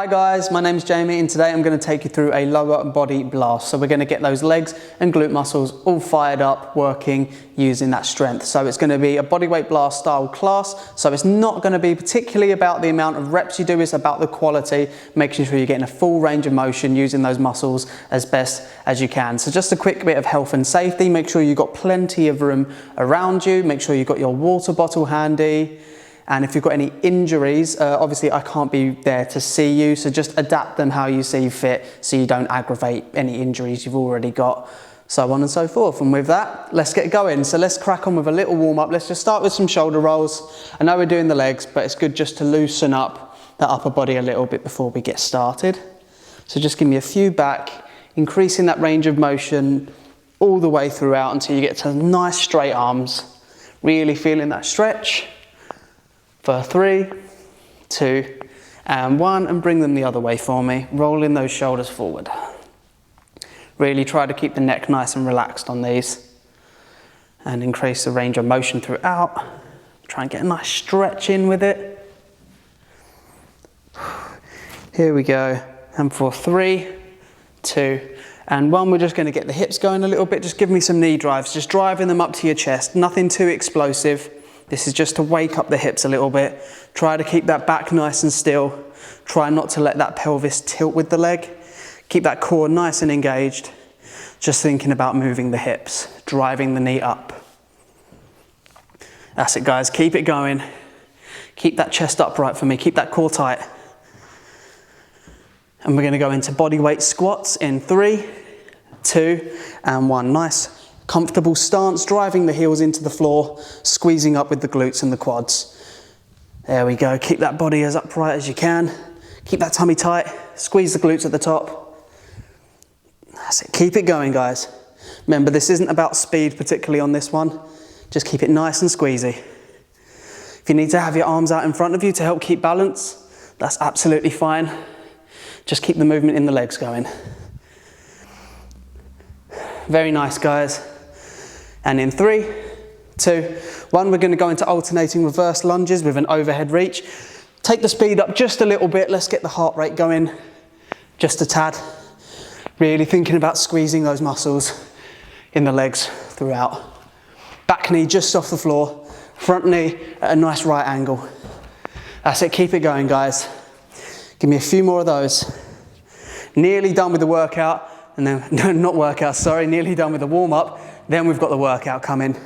Hi guys, my name's Jamie and today I'm going to take you through a lower body blast. So we're going to get those legs and glute muscles all fired up, working using that strength. So it's going to be a bodyweight blast style class. So it's not going to be particularly about the amount of reps you do, it's about the quality, making sure you're getting a full range of motion using those muscles as best as you can. So just a quick bit of health and safety, make sure you've got plenty of room around you, make sure you've got your water bottle handy. And if you've got any injuries, obviously I can't be there to see you, so just adapt them how you see fit so you don't aggravate any injuries you've already got, so on and so forth. And with that, let's get going. So let's crack on with a little warm up. Let's just start with some shoulder rolls. I know we're doing the legs, but it's good just to loosen up the upper body a little bit before we get started. So just give me a few back, increasing that range of motion all the way throughout until you get to nice straight arms. Really feeling that stretch. For 3, 2, and 1, and bring them the other way for me, rolling those shoulders forward. Really try to keep the neck nice and relaxed on these, and increase the range of motion throughout. Try and get a nice stretch in with it. Here we go, and for 3, 2, and 1, we're just going to get the hips going a little bit. Just give me some knee drives, just driving them up to your chest, nothing too explosive. This is just to wake up the hips a little bit. Try to keep that back nice and still. Try not to let that pelvis tilt with the leg. Keep that core nice and engaged. Just thinking about moving the hips, driving the knee up. That's it guys, keep it going. Keep that chest upright for me, keep that core tight. And we're gonna go into body weight squats in 3, 2, and 1. Nice. Comfortable stance, driving the heels into the floor, squeezing up with the glutes and the quads. There we go, keep that body as upright as you can. Keep that tummy tight, squeeze the glutes at the top. That's it, keep it going guys. Remember, this isn't about speed particularly on this one. Just keep it nice and squeezy. If you need to have your arms out in front of you to help keep balance, that's absolutely fine. Just keep the movement in the legs going. Very nice guys. And in 3, 2, 1, we're going to go into alternating reverse lunges with an overhead reach. Take the speed up just a little bit. Let's get the heart rate going just a tad. Really thinking about squeezing those muscles in the legs throughout. Back knee just off the floor, front knee at a nice right angle. That's it, keep it going guys. Give me a few more of those. Nearly done with the workout. And then, no, not workout, sorry, nearly done with the warm up. Then we've got the workout coming.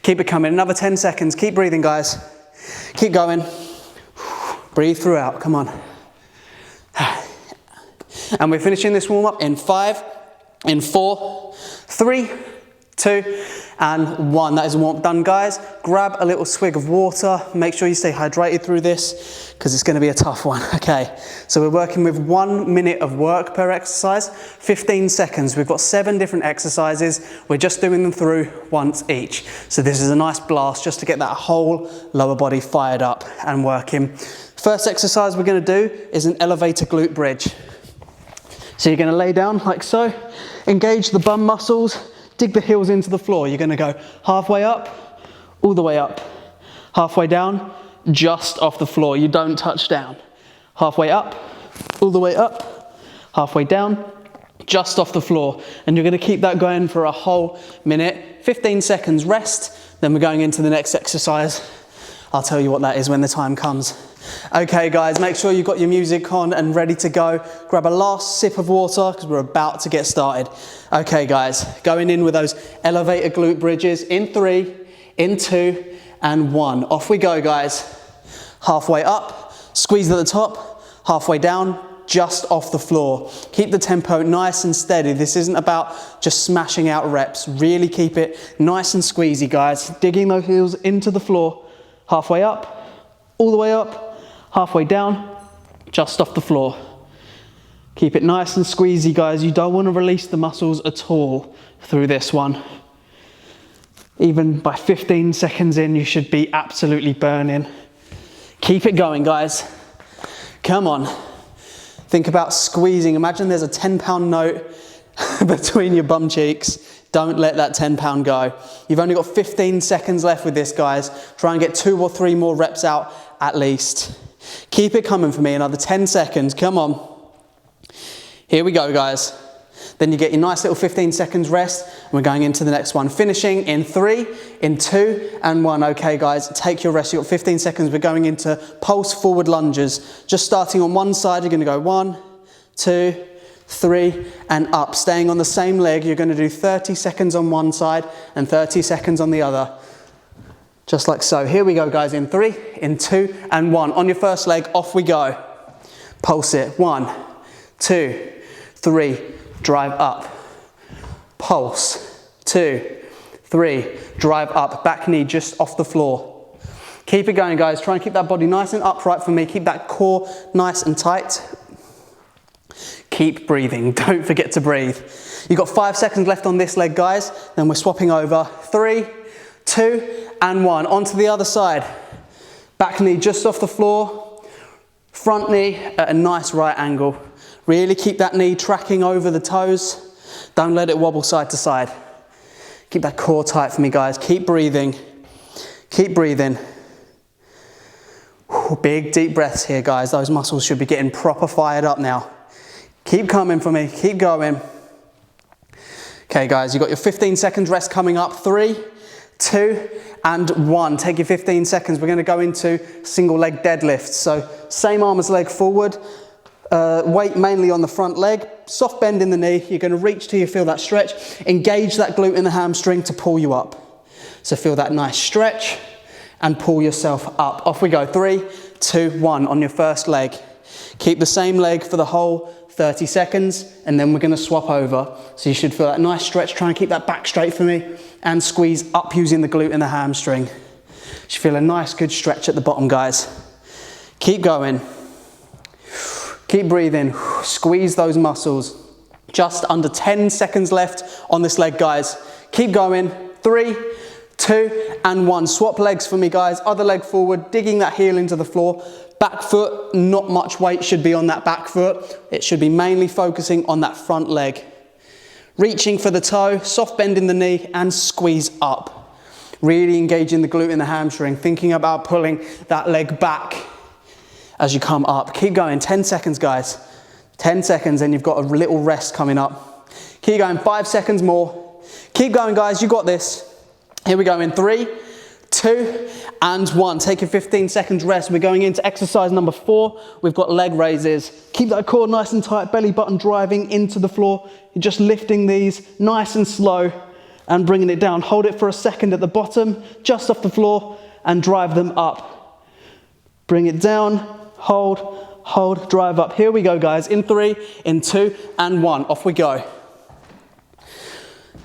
Keep it coming, another 10 seconds. Keep breathing, guys. Keep going. Breathe throughout, come on. And we're finishing this warm up in 5, in 4, 3, 2, and 1. That is warm up done, guys. Grab a little swig of water. Make sure you stay hydrated through this because it's going to be a tough one. Okay, so we're working with 1 minute of work per exercise, 15 seconds. We've got 7 different exercises. We're just doing them through once each. So this is a nice blast just to get that whole lower body fired up and working. First exercise we're going to do is an elevator glute bridge. So you're going to lay down like so, engage the bum muscles, dig the heels into the floor. You're going to go halfway up, all the way up, halfway down, just off the floor. You don't touch down. Halfway up, all the way up, halfway down, just off the floor. And you're going to keep that going for a whole minute. 15 seconds rest, then we're going into the next exercise. I'll tell you what that is when the time comes. Okay guys, make sure you've got your music on and ready to go. Grab a last sip of water because we're about to get started. Okay guys, going in with those elevator glute bridges in 3, in 2, and 1. Off we go guys. Halfway up, squeeze at the top, halfway down, just off the floor. Keep the tempo nice and steady. This isn't about just smashing out reps. Really keep it nice and squeezy guys. Digging those heels into the floor. Halfway up, all the way up, halfway down, just off the floor. Keep it nice and squeezy guys. You don't want to release the muscles at all through this one. Even by 15 seconds in, you should be absolutely burning. Keep it going guys. Come on. Think about squeezing. Imagine there's a 10-pound note between your bum cheeks. Don't let that 10-pound go. You've only got 15 seconds left with this, guys. Try and get 2 or 3 more reps out at least. Keep it coming for me, another 10 seconds, come on. Here we go, guys. Then you get your nice little 15 seconds rest, and we're going into the next one. Finishing in 3, in 2, and 1. Okay, guys, take your rest. You've got 15 seconds. We're going into pulse forward lunges. Just starting on one side, you're gonna go 1, 2, 3, and up. Staying on the same leg, you're gonna do 30 seconds on one side and 30 seconds on the other. Just like so. Here we go, guys, in 3, in 2, and 1. On your first leg, off we go. Pulse it. 1, 2, 3. Drive up. Pulse. 2, 3. Drive up. Back knee just off the floor. Keep it going, guys. Try and keep that body nice and upright for me. Keep that core nice and tight. Keep breathing. Don't forget to breathe. You've got 5 seconds left on this leg, guys. Then we're swapping over. 3, 2, and 1. Onto the other side. Back knee just off the floor. Front knee at a nice right angle. Really keep that knee tracking over the toes. Don't let it wobble side to side. Keep that core tight for me, guys. Keep breathing. Keep breathing. Big deep breaths here, guys. Those muscles should be getting proper fired up now. Keep coming for me. Keep going. Okay, guys, you've got your 15 seconds rest coming up. 3, 2, and 1. Take your 15 seconds. We're going to go into single leg deadlifts. So same arm as leg forward. Weight mainly on the front leg, soft bend in the knee. You're going to reach till you feel that stretch. Engage that glute in the hamstring to pull you up. So feel that nice stretch and pull yourself up. Off we go. 3, 2, 1 on your first leg. Keep the same leg for the whole 30 seconds, and then we're going to swap over. So you should feel that nice stretch. Try and keep that back straight for me and squeeze up using the glute in the hamstring. You should feel a nice good stretch at the bottom, guys. Keep going. Keep breathing, squeeze those muscles. Just under 10 seconds left on this leg, guys. Keep going. 3, 2, and 1. Swap legs for me, guys. Other leg forward, digging that heel into the floor. Back foot, not much weight should be on that back foot. It should be mainly focusing on that front leg. Reaching for the toe, soft bend in the knee, and squeeze up. Really engaging the glute in the hamstring, thinking about pulling that leg back as you come up. Keep going. 10 seconds, guys. 10 seconds, and you've got a little rest coming up. Keep going. 5 seconds more. Keep going, guys. You got this. Here we go in 3, 2, and 1. Take your 15 seconds rest. We're going into exercise number 4. We've got leg raises. Keep that core nice and tight, belly button driving into the floor. You're just lifting these nice and slow and bringing it down. Hold it for a second at the bottom, just off the floor, and drive them up. Bring it down. Hold, hold, drive up. Here we go, guys. In 3, in 2, and 1. Off we go.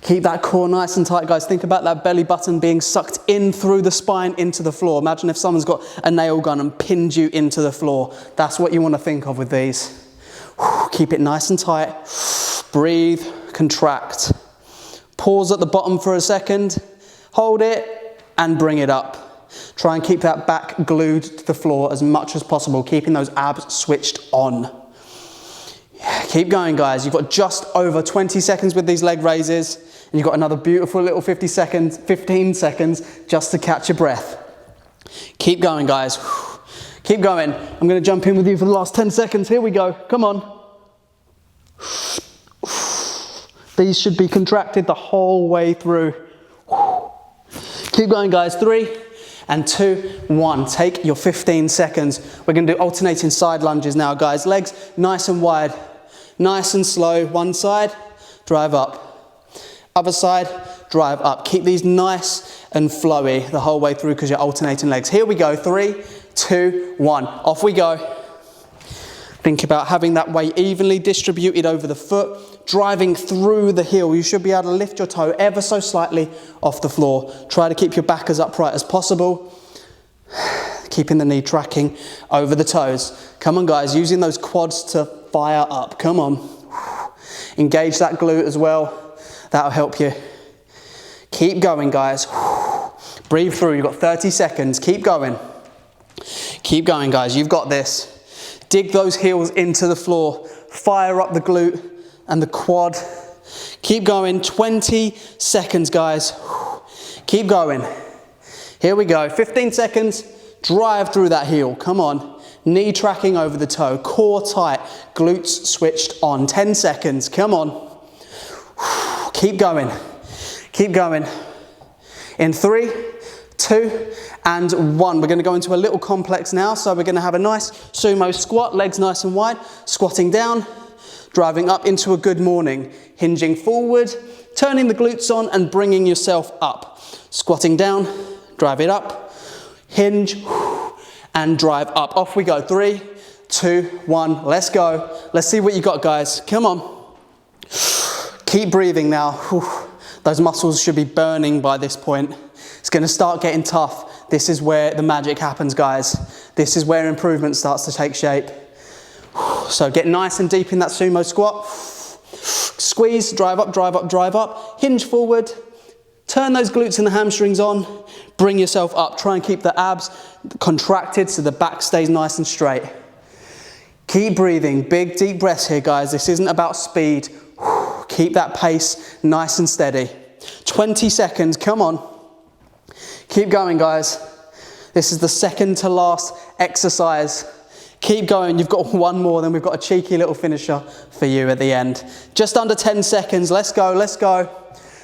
Keep that core nice and tight, guys. Think about that belly button being sucked in through the spine into the floor. Imagine if someone's got a nail gun and pinned you into the floor. That's what you want to think of with these. Keep it nice and tight. Breathe, contract. Pause at the bottom for a second. Hold it and bring it up. Try and keep that back glued to the floor as much as possible, keeping those abs switched on. Keep going, guys. You've got just over 20 seconds with these leg raises, and you've got another beautiful little 15 seconds just to catch your breath. Keep going, guys. Keep going. I'm going to jump in with you for the last 10 seconds. Here we go. Come on. These should be contracted the whole way through. Keep going, guys. 3, and 2, 1. Take your 15 seconds. We're going to do alternating side lunges now, guys. Legs nice and wide, nice and slow. One side, drive up. Other side, drive up. Keep these nice and flowy the whole way through because you're alternating legs. Here we go. 3, 2, 1. Off we go. Think about having that weight evenly distributed over the foot, driving through the heel. You should be able to lift your toe ever so slightly off the floor. Try to keep your back as upright as possible, keeping the knee tracking over the toes. Come on, guys, using those quads to fire up. Come on. Engage that glute as well. That'll help you. Keep going, guys. Breathe through. You've got 30 seconds. Keep going. Keep going, guys. You've got this. Dig those heels into the floor. Fire up the glute and the quad. Keep going. 20 seconds, guys. Keep going. Here we go. 15 seconds. drive through that heel, come on. Knee tracking over the toe, core tight, glutes switched on. 10 seconds, come on. Keep going, keep going. In 3, 2, and 1. We're going to go into a little complex now. So we're going to have a nice sumo squat, legs nice and wide, squatting down, driving up into a good morning, hinging forward, turning the glutes on and bringing yourself up. Squatting down, drive it up, hinge, and drive up. Off we go. 3, 2, 1, let's go. Let's see what you got, guys. Come on. Keep breathing now. Those muscles should be burning by this point. It's going to start getting tough. This is where the magic happens, guys. This is where improvement starts to take shape. So get nice and deep in that sumo squat. Squeeze, drive up, drive up, drive up. Hinge forward. Turn those glutes and the hamstrings on. Bring yourself up. Try and keep the abs contracted so the back stays nice and straight. Keep breathing. Big, deep breaths here, guys. This isn't about speed. Keep that pace nice and steady. 20 seconds. Come on. Keep going, guys. This is the second to last exercise. Keep going. You've got one more, then we've got a cheeky little finisher for you at the end. Just under 10 seconds. Let's go, let's go.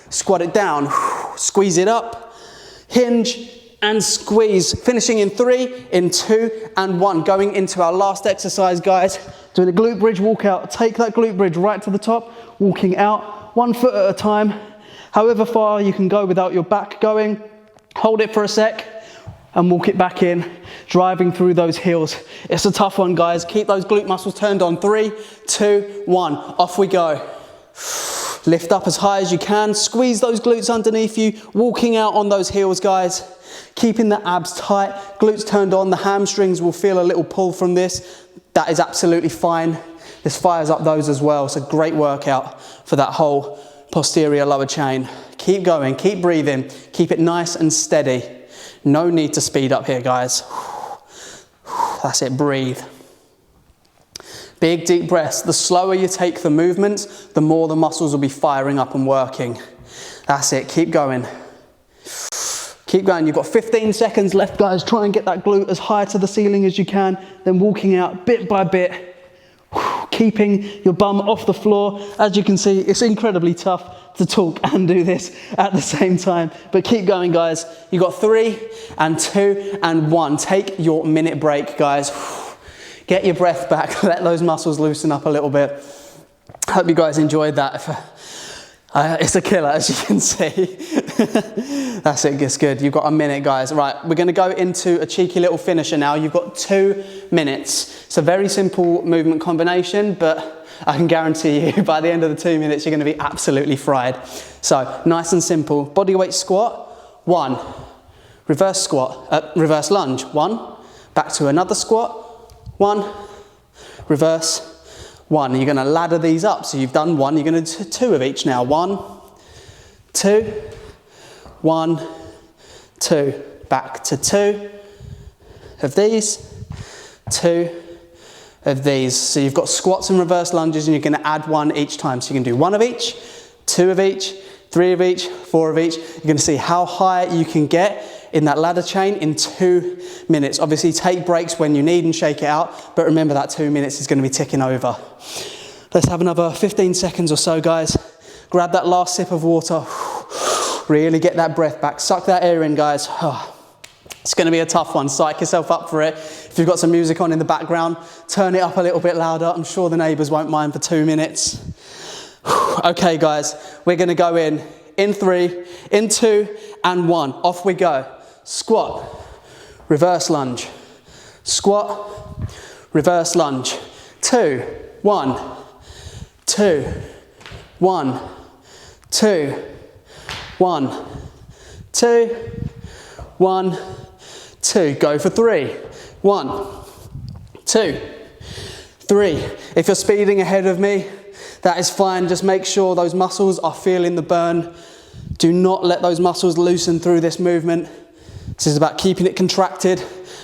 Squat it down. Squeeze it up. Hinge and squeeze. Finishing in 3, in 2, and 1. Going into our last exercise, guys. Doing a glute bridge walk out. Take that glute bridge right to the top. Walking out 1 foot at a time. However far you can go without your back going. Hold it for a sec and walk it back in, driving through those heels. It's a tough one, guys. Keep those glute muscles turned on. 3, 2, 1. Off we go. Lift up as high as you can. Squeeze those glutes underneath you. Walking out on those heels, guys. Keeping the abs tight. Glutes turned on. The hamstrings will feel a little pull from this. That is absolutely fine. This fires up those as well. It's a great workout for that whole posterior lower chain. Keep going. Keep breathing. Keep it nice and steady. No need to speed up here, guys. That's it, breathe. Big deep breaths. The slower you take the movements, the more the muscles will be firing up and working. That's it, keep going. Keep going, you've got 15 seconds left, guys. Try and get that glute as high to the ceiling as you can, then walking out bit by bit. Keeping your bum off the floor. As you can see, it's incredibly tough to talk and do this at the same time. But keep going, guys. You've got 3, and 2, and 1. Take your minute break, guys. Get your breath back. Let those muscles loosen up a little bit. Hope you guys enjoyed that. It's a killer, as you can see. That's it, it's good. You've got a minute, guys. Right, we're going to go into a cheeky little finisher now. You've got 2 minutes. It's a very simple movement combination, but I can guarantee you by the end of the 2 minutes, you're going to be absolutely fried. So, nice and simple. Bodyweight squat, 1. Reverse squat, reverse lunge, 1. Back to another squat, 1. Reverse, 1. You're going to ladder these up. So you've done 1, you're going to do 2 of each now. 1, 2, 1, 2. Back to 2 of these, 2 of these. So you've got squats and reverse lunges, and you're going to add 1 each time. So you can do 1 of each, 2 of each, 3 of each, 4 of each. You're going to see how high you can get in that ladder chain in 2 minutes. Obviously take breaks when you need and shake it out, but remember that 2 minutes is going to be ticking over. Let's have another 15 seconds or so, guys. Grab that last sip of water. Really get that breath back. Suck that air in, guys. It's going to be a tough one. Psych yourself up for it. If you've got some music on in the background, turn it up a little bit louder. I'm sure the neighbours won't mind for 2 minutes. Okay, guys, we're going to go in 3, in 2, and 1. Off we go. Squat, reverse lunge. Squat, reverse lunge. 2, 1, 2, 1, 2, 1, 2, 1, 2. Go for 3. 1, 2, 3. If you're speeding ahead of me, that is fine. Just make sure those muscles are feeling the burn. Do not let those muscles loosen through this movement. This is about keeping it contracted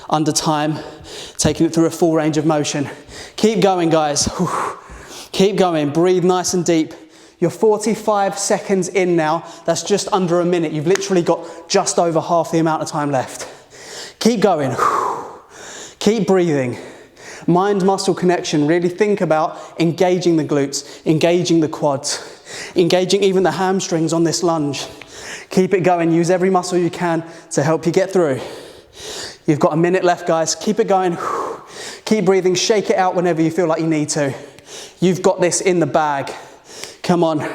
under time, taking it through a full range of motion. Keep going, guys. Keep going. Breathe nice and deep. You're 45 seconds in now. That's just under a minute. You've literally got just over half the amount of time left. Keep going. Keep breathing. Mind-muscle connection. Really think about engaging the glutes, engaging the quads, engaging even the hamstrings on this lunge. Keep it going. Use every muscle you can to help you get through. You've got a minute left, guys. Keep it going. Keep breathing. Shake it out whenever you feel like you need to. You've got this in the bag. Come on.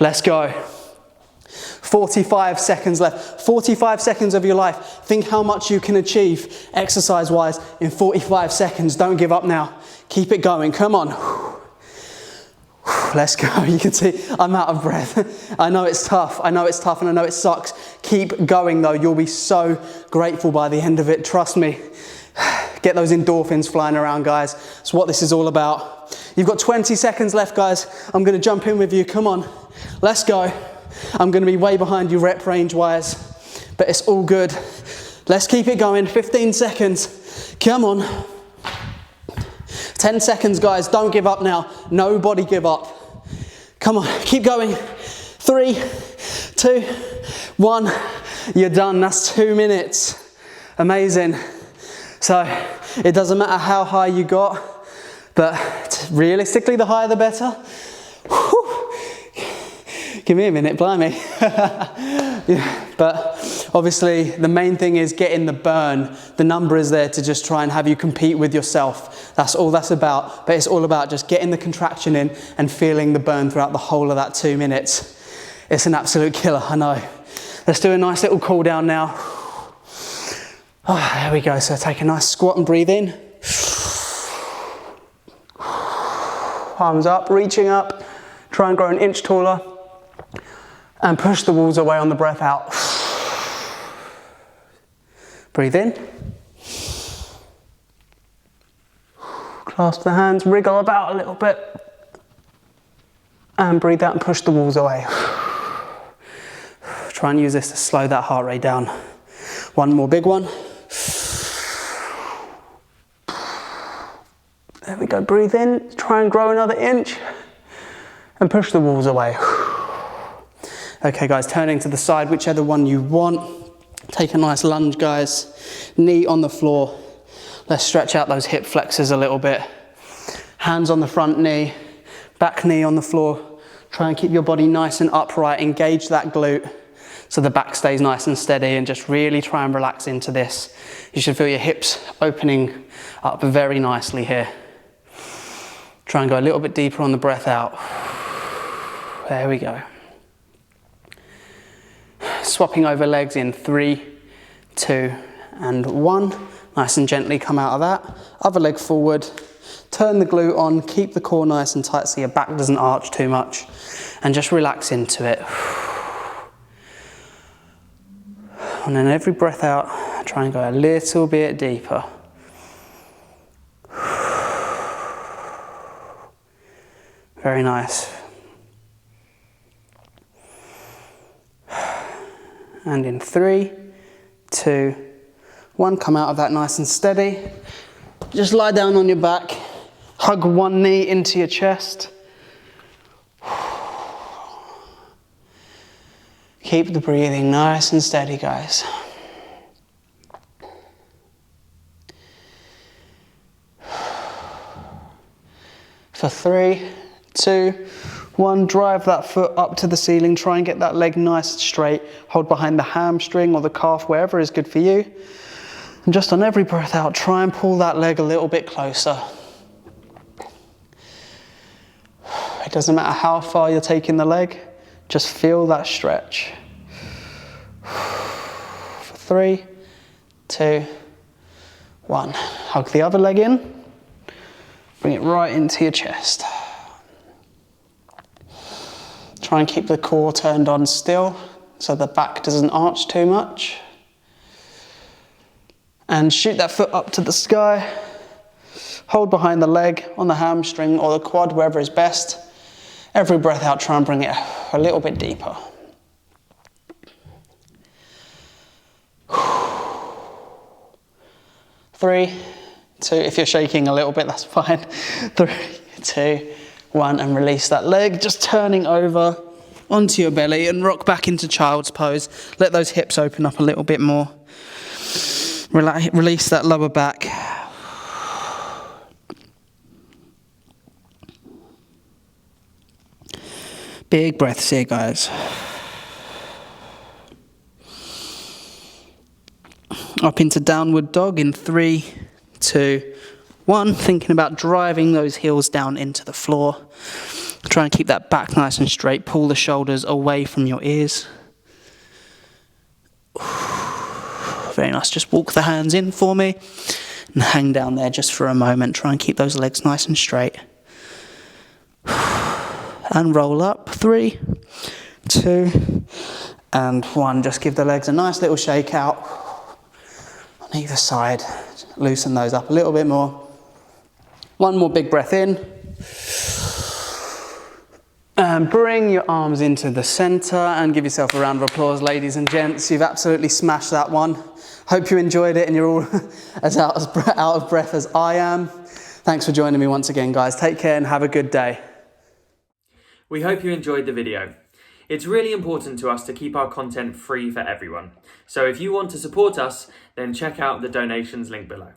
Let's go. 45 seconds left. 45 seconds of your life. Think how much you can achieve exercise-wise in 45 seconds. Don't give up now. Keep it going. Come on. Let's go. You can see I'm out of breath. I know it's tough. I know it's tough and I know it sucks. Keep going though. You'll be so grateful by the end of it. Trust me. Get those endorphins flying around, guys. That's what this is all about. You've got 20 seconds left, guys. I'm going to jump in with you. Come on. Let's go. I'm going to be way behind you rep range wise, but it's all good. Let's keep it going. 15 seconds. Come on. 10 seconds, guys. Don't give up now. Nobody give up. Come on. Keep going. 3, 2, 1. You're done. That's 2 minutes. Amazing. So it doesn't matter how high you got, but realistically, the higher the better. Whew. Give me a minute, blimey. Yeah, but obviously the main thing is getting the burn. The number is there to just try and have you compete with yourself. That's all that's about. But it's all about just getting the contraction in and feeling the burn throughout the whole of that 2 minutes. It's an absolute killer, I know. Let's do a nice little cool down now. Oh, there we go. So take a nice squat and breathe in. Arms up, reaching up. Try and grow an inch taller. And push the walls away on the breath out. Breathe in. Clasp the hands, wriggle about a little bit. And breathe out and push the walls away. Try and use this to slow that heart rate down. One more big one. There we go, breathe in. Try and grow another inch. And push the walls away. Okay guys, turning to the side, whichever one you want. Take a nice lunge, guys. Knee on the floor. Let's stretch out those hip flexors a little bit. Hands on the front knee, back knee on the floor. Try and keep your body nice and upright. Engage that glute so the back stays nice and steady, and just really try and relax into this. You should feel your hips opening up very nicely here. Try and go a little bit deeper on the breath out. There we go. Swapping over legs in 3, 2, and 1. Nice and gently come out of that. Other leg forward. Turn the glute on. Keep the core nice and tight so your back doesn't arch too much. And just relax into it. And then every breath out, try and go a little bit deeper. Very nice. And in 3, 2, 1, come out of that nice and steady. Just lie down on your back. Hug one knee into your chest. Keep the breathing nice and steady, guys. For 3, 2, 1, drive that foot up to the ceiling. Try and get that leg nice and straight. Hold behind the hamstring or the calf, wherever is good for you. And just on every breath out, try and pull that leg a little bit closer. It doesn't matter how far you're taking the leg, just feel that stretch. For 3, 2, 1. Hug the other leg in. Bring it right into your chest. Try and keep the core turned on still so the back doesn't arch too much. And shoot that foot up to the sky. Hold behind the leg on the hamstring or the quad, wherever is best. Every breath out, try and bring it a little bit deeper. Three, 2, if you're shaking a little bit, that's fine. 3, 2, 1, and release that leg. Just turning over onto your belly and rock back into child's pose. Let those hips open up a little bit more. Release that lower back. Big breaths here, guys. Up into downward dog in 3, 2, 1. Thinking about driving those heels down into the floor. Try and keep that back nice and straight. Pull the shoulders away from your ears. Very nice. Just walk the hands in for me and hang down there just for a moment. Try and keep those legs nice and straight. And roll up. 3, 2, and 1. Just give the legs a nice little shake out on either side. Loosen those up a little bit more. One more big breath in. And bring your arms into the center and give yourself a round of applause, ladies and gents. You've absolutely smashed that one. Hope you enjoyed it and you're all as out of breath as I am. Thanks for joining me once again, guys. Take care and have a good day. We hope you enjoyed the video. It's really important to us to keep our content free for everyone. So if you want to support us, then check out the donations link below.